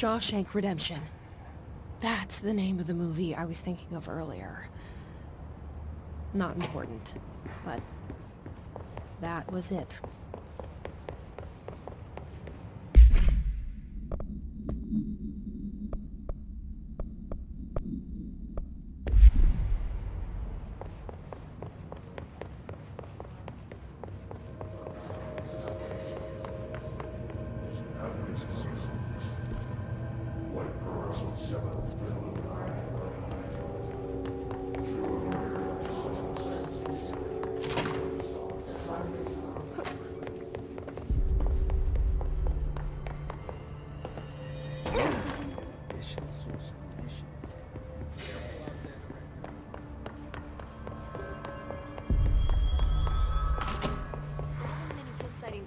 Shawshank Redemption. That's the name of the movie I was thinking of earlier. Not important, but that was it.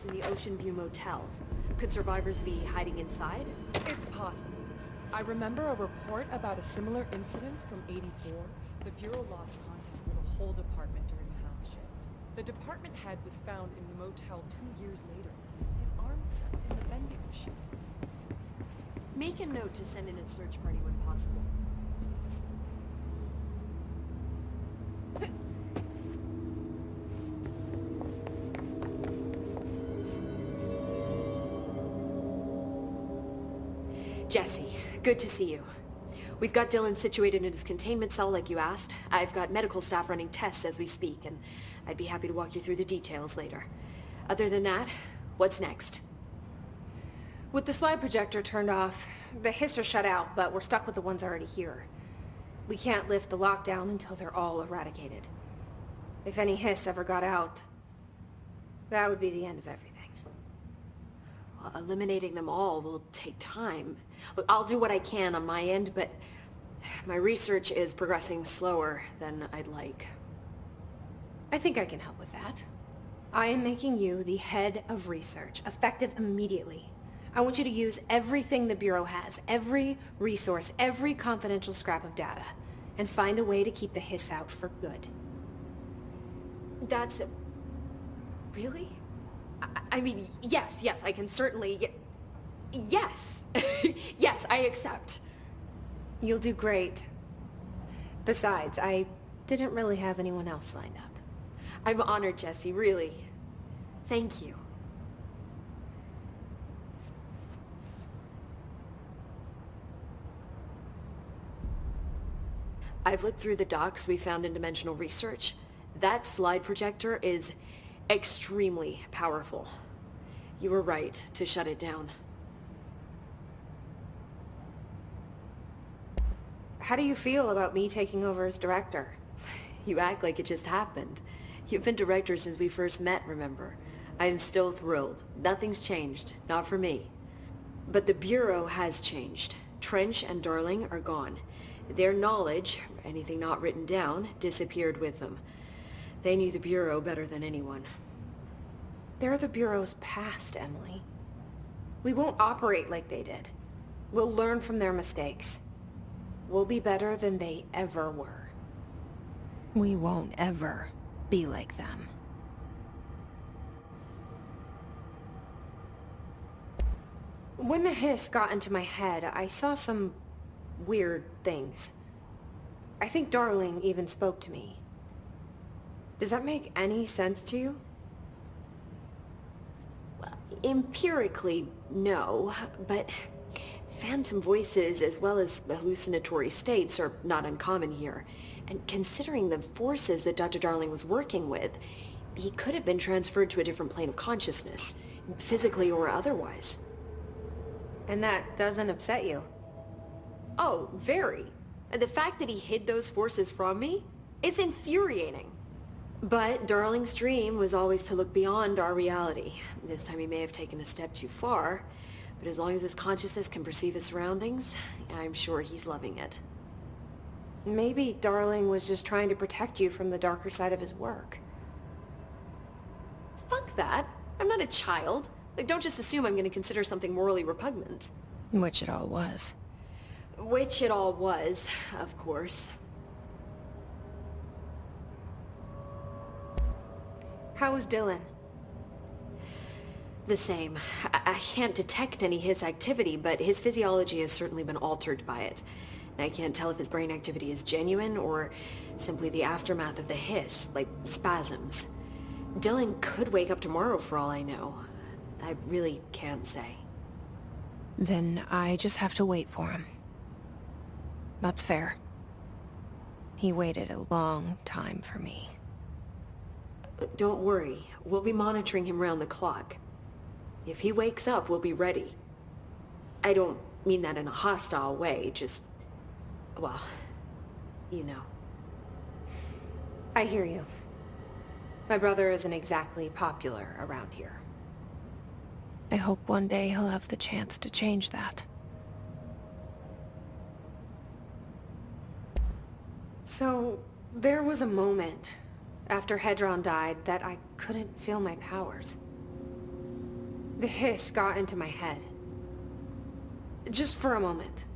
In the Ocean View Motel. Could survivors be hiding inside? It's possible. I remember a report about a similar incident from '84. The Bureau lost contact with a whole department during a house shift. The department head was found in the motel 2 years later. His arm stuck in the vending machine. Make a note to send in a search party when possible. Jesse, good to see you. We've got Dylan situated in his containment cell like you asked. I've got medical staff running tests as we speak, and I'd be happy to walk you through the details later. Other than that, what's next? With the slide projector turned off, the hiss are shut out, but we're stuck with the ones already here. We can't lift the lockdown until they're all eradicated. If any hiss ever got out, that would be the end of everything. Well, eliminating them all will take time. Look, I'll do what I can on my end, but my research is progressing slower than I'd like. I think I can help with that. I am making you the head of research, effective immediately. I want you to use everything the Bureau has, every resource, every confidential scrap of data, and find a way to keep the hiss out for good. That's... really? I mean, yes, I can certainly... Yes! Yes, I accept. You'll do great. Besides, I didn't really have anyone else lined up. I'm honored, Jesse, really. Thank you. I've looked through the docs we found in Dimensional Research. That slide projector is extremely powerful. You were right to shut it down. How do you feel about me taking over as director? You act like it just happened. You've been director since we first met, remember? I am still thrilled. Nothing's changed. Not for me. But the Bureau has changed. Trench and Darling are gone. Their knowledge, anything not written down, disappeared with them. They knew the Bureau better than anyone. They're the Bureau's past, Emily. We won't operate like they did. We'll learn from their mistakes. We'll be better than they ever were. We won't ever be like them. When the hiss got into my head, I saw some weird things. I think Darling even spoke to me. Does that make any sense to you? Well, empirically, no, but phantom voices as well as hallucinatory states are not uncommon here. And considering the forces that Dr. Darling was working with, he could have been transferred to a different plane of consciousness, physically or otherwise. And that doesn't upset you? Oh, very. And the fact that he hid those forces from me, it's infuriating. But Darling's dream was always to look beyond our reality. This time he may have taken a step too far, but as long as his consciousness can perceive his surroundings, I'm sure he's loving it. Maybe Darling was just trying to protect you from the darker side of his work. Fuck that. I'm not a child. Like, don't just assume I'm going to consider something morally repugnant. Which it all was. Which it all was, of course. How was Dylan? The same. I can't detect any hiss activity, but his physiology has certainly been altered by it. And I can't tell if his brain activity is genuine or simply the aftermath of the hiss, like spasms. Dylan could wake up tomorrow for all I know. I really can't say. Then I just have to wait for him. That's fair. He waited a long time for me. Don't worry. We'll be monitoring him round the clock. If he wakes up, we'll be ready. I don't mean that in a hostile way, just... well, you know. I hear you. My brother isn't exactly popular around here. I hope one day he'll have the chance to change that. So, there was a moment after Hedron died that I couldn't feel my powers. The hiss got into my head. Just for a moment.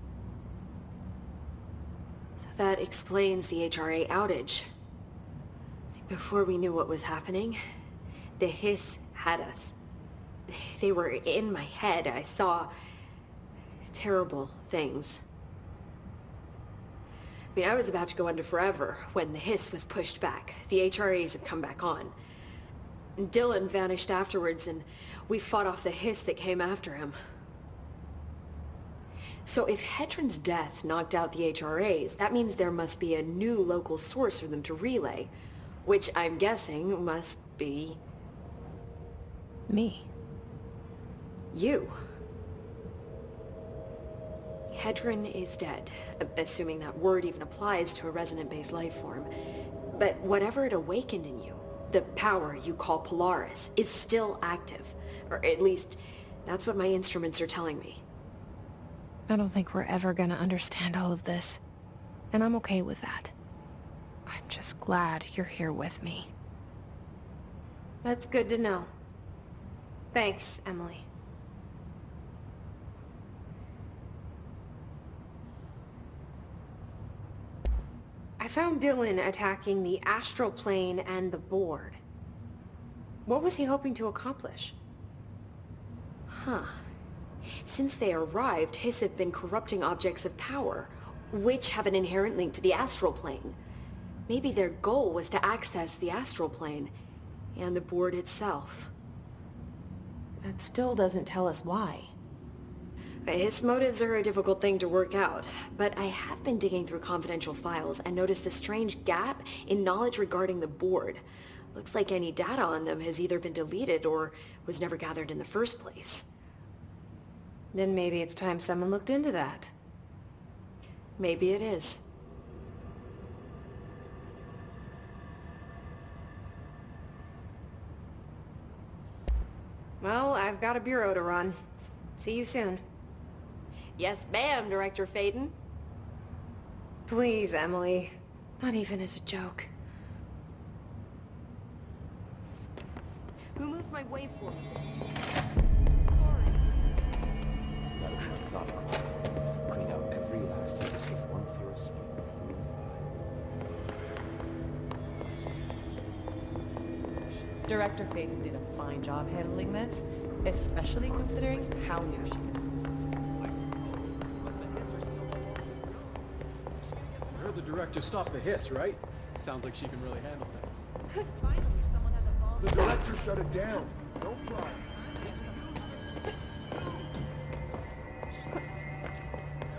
So that explains the HRA outage. Before we knew what was happening, the hiss had us. They were in my head. I saw terrible things. I mean, I was about to go under forever when the hiss was pushed back. The HRAs had come back on. Dylan vanished afterwards, and we fought off the hiss that came after him. So if Hedron's death knocked out the HRAs, that means there must be a new local source for them to relay, which I'm guessing must be... me. You. Hedron is dead, assuming that word even applies to a resonant-based life form. But whatever it awakened in you, the power you call Polaris, is still active. Or at least, that's what my instruments are telling me. I don't think we're ever gonna understand all of this. And I'm okay with that. I'm just glad you're here with me. That's good to know. Thanks, Emily. I found Dylan attacking the astral plane and the board. What was he hoping to accomplish? Huh. Since they arrived, Hiss have been corrupting objects of power, which have an inherent link to the astral plane. Maybe their goal was to access the astral plane, and the board itself. That still doesn't tell us why. His motives are a difficult thing to work out, but I have been digging through confidential files and noticed a strange gap in knowledge regarding the board. Looks like any data on them has either been deleted or was never gathered in the first place. Then maybe it's time someone looked into that. Maybe it is. Well, I've got a bureau to run. See you soon. Yes, ma'am, Director Fayden. Please, Emily. Not even as a joke. Who moved my waveform? Sorry. Gotta be methodical. Clean out every last hiss with one thorough sweep. Director Fayden did a fine job handling this, especially considering how new she is. I heard the director stopped the hiss, right? Sounds like she can really handle things. Finally, someone has a balls. The director shut it down. No problem.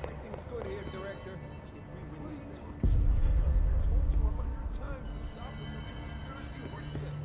Everything's good here, director. If we were listening. I told you 100 times to stop with the conspiracy horseshit.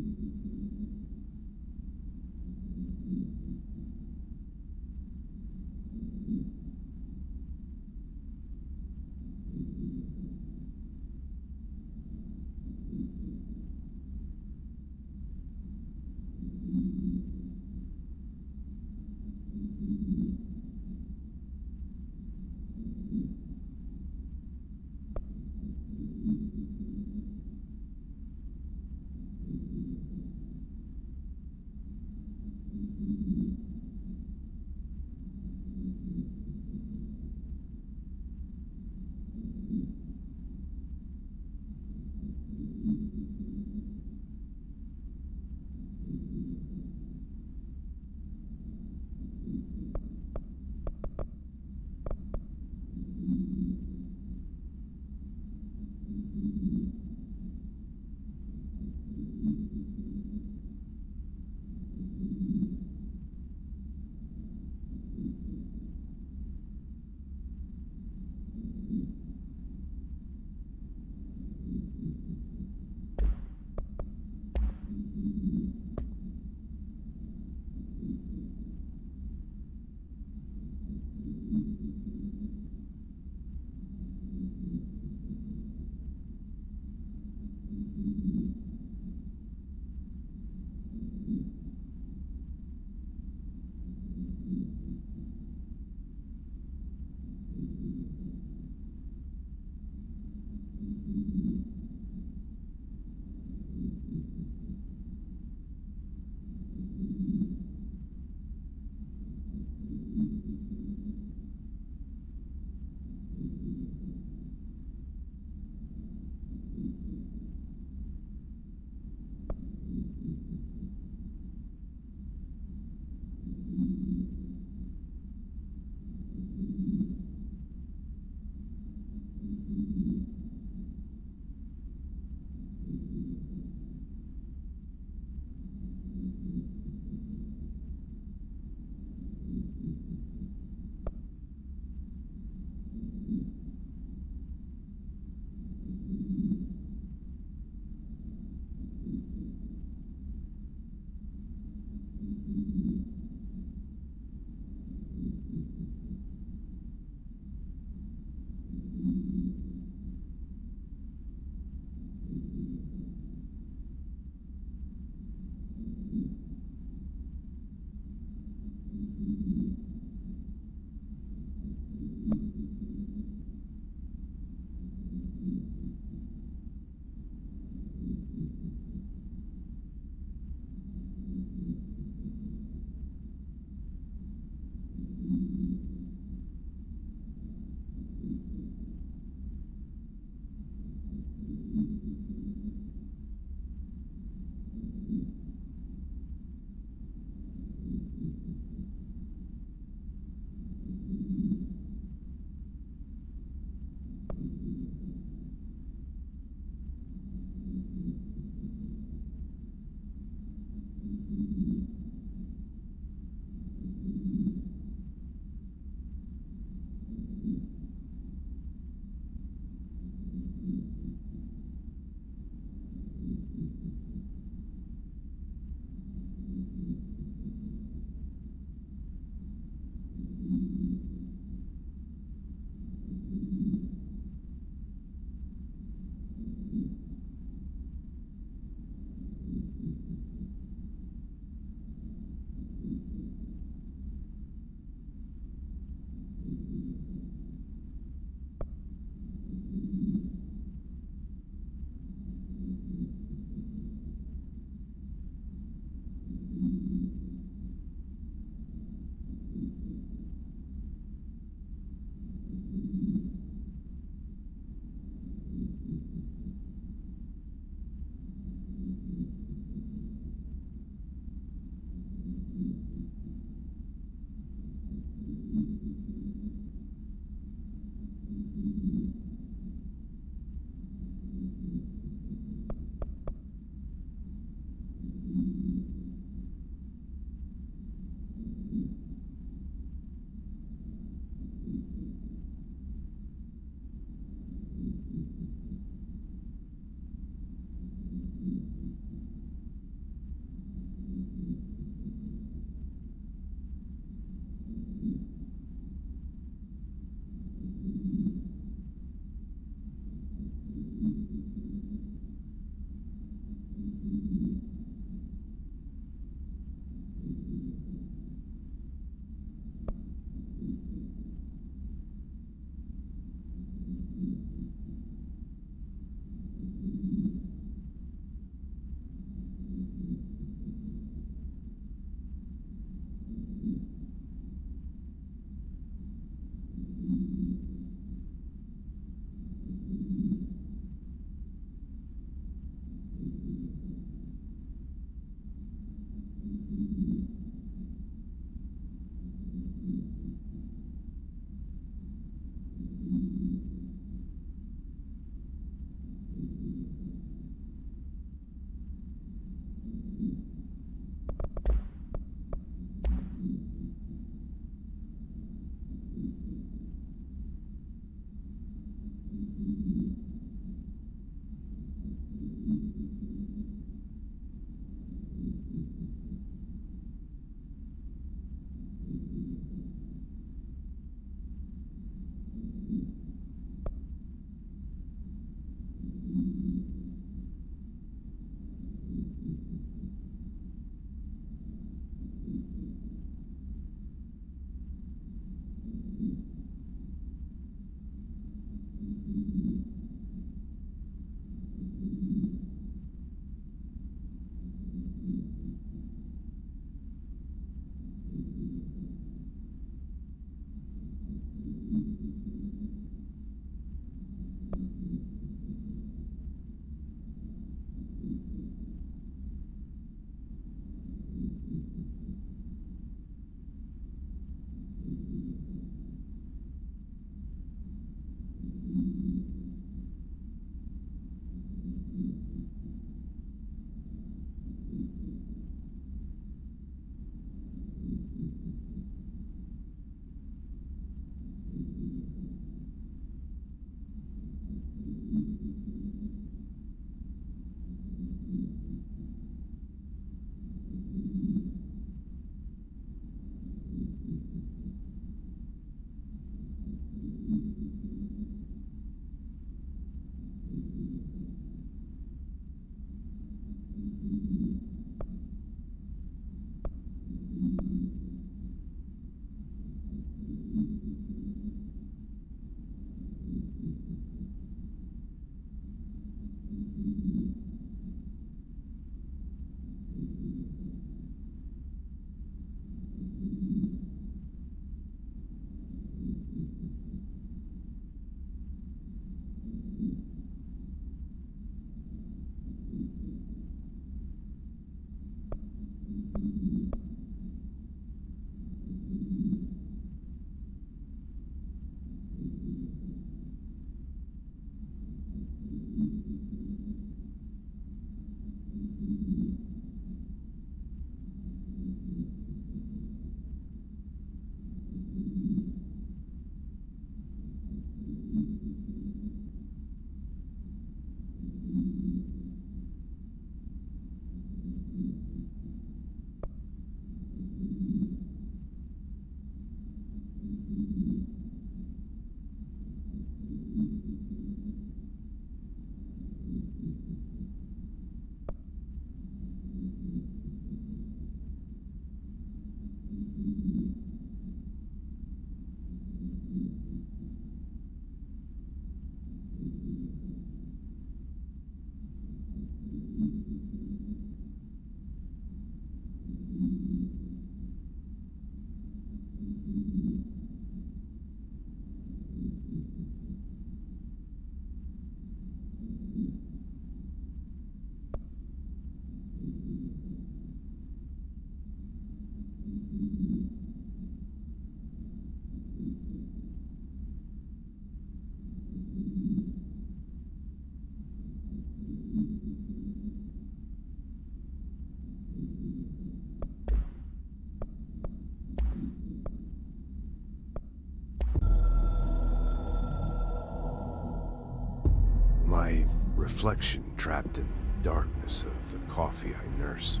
My reflection trapped in the darkness of the coffee I nurse.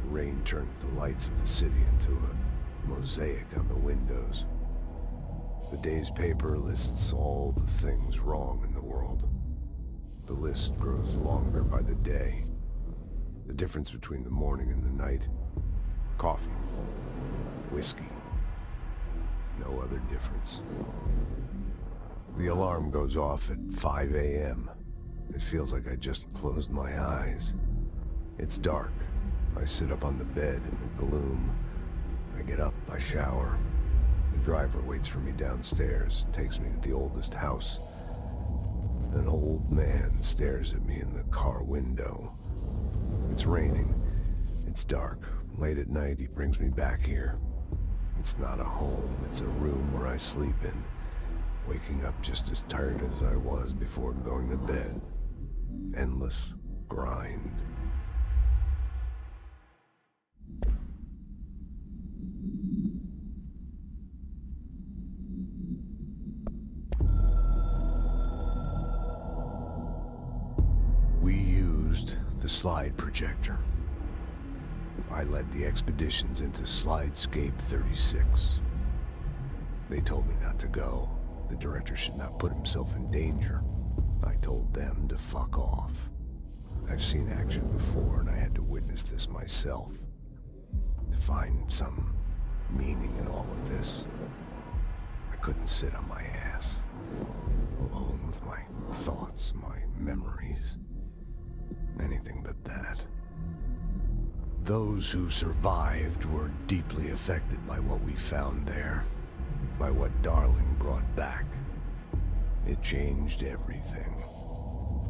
The rain turned the lights of the city into a mosaic on the windows. The day's paper lists all the things wrong in the world. The list grows longer by the day. The difference between the morning and the night: coffee, whiskey, no other difference. The alarm goes off at 5 a.m. It feels like I just closed my eyes. It's dark. I sit up on the bed in the gloom. I get up, I shower. The driver waits for me downstairs, takes me to the oldest house. An old man stares at me in the car window. It's raining. It's dark. Late at night, he brings me back here. It's not a home, it's a room where I sleep in. Waking up just as tired as I was before going to bed. Endless grind. We used the slide projector. I led the expeditions into Slidescape 36. They told me not to go. The director should not put himself in danger. I told them to fuck off. I've seen action before, and I had to witness this myself. To find some meaning in all of this, I couldn't sit on my ass, alone with my thoughts, my memories. Anything but that. Those who survived were deeply affected by what we found there. By what Darling brought back. It changed everything.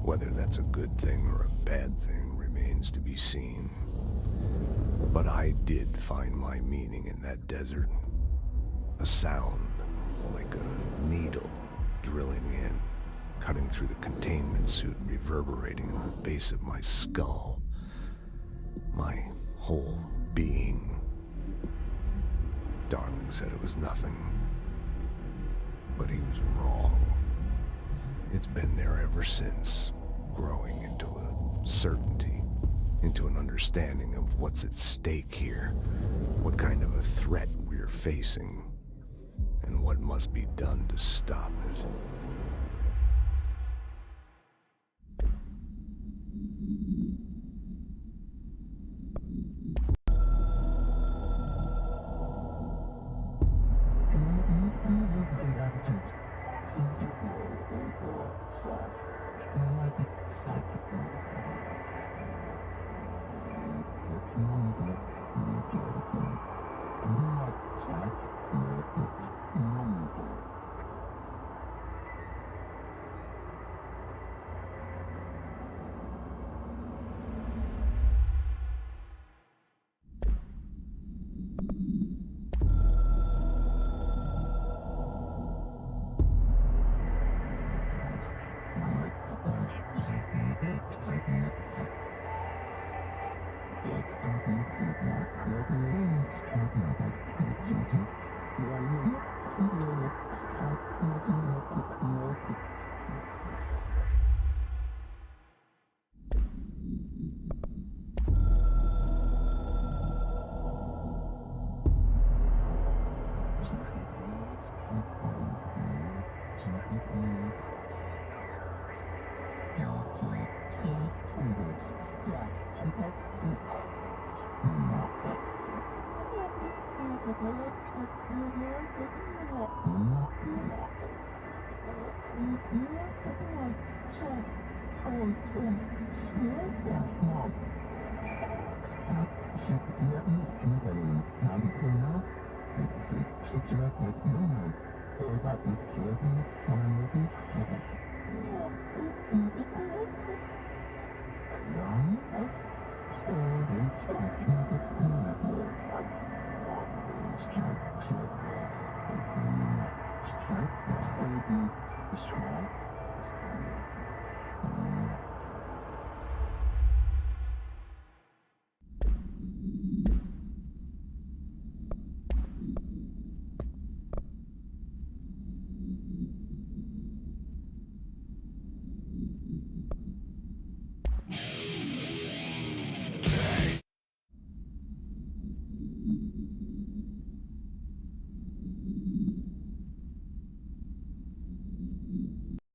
Whether that's a good thing or a bad thing remains to be seen. But I did find my meaning in that desert. A sound, like a needle drilling in, cutting through the containment suit, reverberating in the base of my skull. My whole being. Darling said it was nothing. But he was wrong. It's been there ever since, growing into a certainty, into an understanding of what's at stake here, what kind of a threat we're facing, and what must be done to stop it.